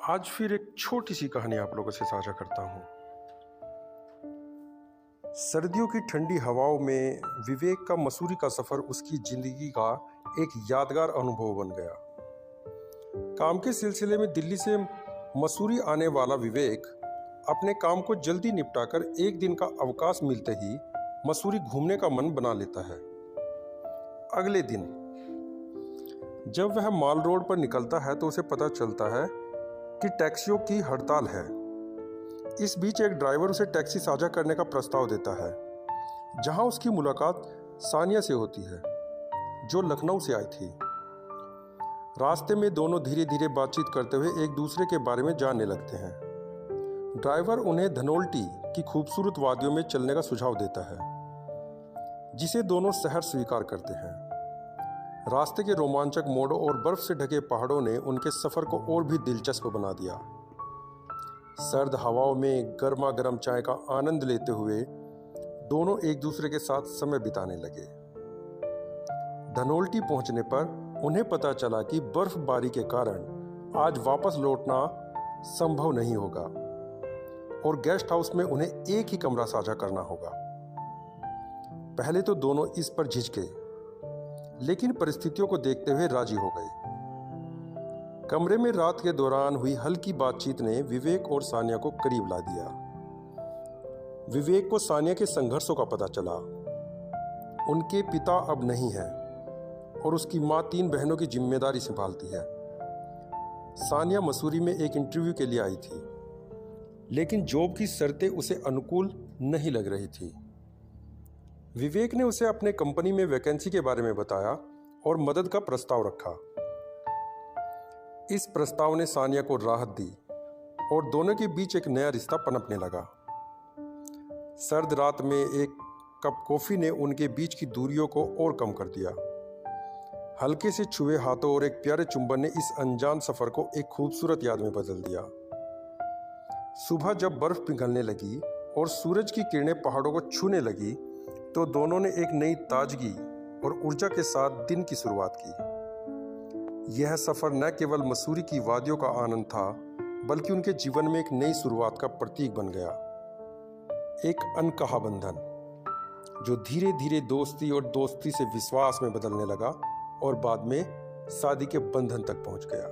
आज फिर एक छोटी सी कहानी आप लोगों से साझा करता हूँ। सर्दियों की ठंडी हवाओं में विवेक का मसूरी का सफ़र उसकी ज़िंदगी का एक यादगार अनुभव बन गया। काम के सिलसिले में दिल्ली से मसूरी आने वाला विवेक अपने काम को जल्दी निपटाकर एक दिन का अवकाश मिलते ही मसूरी घूमने का मन बना लेता है। अगले दिन जब वह माल रोड पर निकलता है तो उसे पता चलता है कि टैक्सियों की हड़ताल है। इस बीच एक ड्राइवर उसे टैक्सी साझा करने का प्रस्ताव देता है, जहां उसकी मुलाकात सानिया से होती है, जो लखनऊ से आई थी। रास्ते में दोनों धीरे धीरे बातचीत करते हुए एक दूसरे के बारे में जानने लगते हैं। ड्राइवर उन्हें धनोल्टी की खूबसूरत वादियों में चलने का सुझाव देता है, जिसे दोनों शहर स्वीकार करते हैं। रास्ते के रोमांचक मोड़ों और बर्फ से ढके पहाड़ों ने उनके सफ़र को और भी दिलचस्प बना दिया। सर्द हवाओं में गर्मा गर्म चाय का आनंद लेते हुए दोनों एक दूसरे के साथ समय बिताने लगे। धनोल्टी पहुंचने पर उन्हें पता चला कि बर्फबारी के कारण आज वापस लौटना संभव नहीं होगा और गेस्ट हाउस में उन्हें एक ही कमरा साझा करना होगा। पहले तो दोनों इस पर झिझके, लेकिन परिस्थितियों को देखते हुए राजी हो गए। कमरे में रात के दौरान हुई हल्की बातचीत ने विवेक और सानिया को करीब ला दिया। विवेक को सानिया के संघर्षों का पता चला। उनके पिता अब नहीं हैं और उसकी माँ 3 बहनों की जिम्मेदारी संभालती है। सानिया मसूरी में एक इंटरव्यू के लिए आई थी, लेकिन जॉब की शर्तें उसे अनुकूल नहीं लग रही थी। विवेक ने उसे अपने कंपनी में वैकेंसी के बारे में बताया और मदद का प्रस्ताव रखा। इस प्रस्ताव ने सानिया को राहत दी और दोनों के बीच एक नया रिश्ता पनपने लगा। सर्द रात में एक कप कॉफी ने उनके बीच की दूरियों को और कम कर दिया। हल्के से छुए हाथों और एक प्यारे चुंबन ने इस अनजान सफर को एक खूबसूरत याद में बदल दिया। सुबह जब बर्फ पिघलने लगी और सूरज की किरणें पहाड़ों को छूने लगी तो दोनों ने एक नई ताजगी और ऊर्जा के साथ दिन की शुरुआत की। यह सफ़र न केवल मसूरी की वादियों का आनंद था, बल्कि उनके जीवन में एक नई शुरुआत का प्रतीक बन गया। एक अनकहा बंधन जो धीरे धीरे दोस्ती और दोस्ती से विश्वास में बदलने लगा और बाद में शादी के बंधन तक पहुंच गया।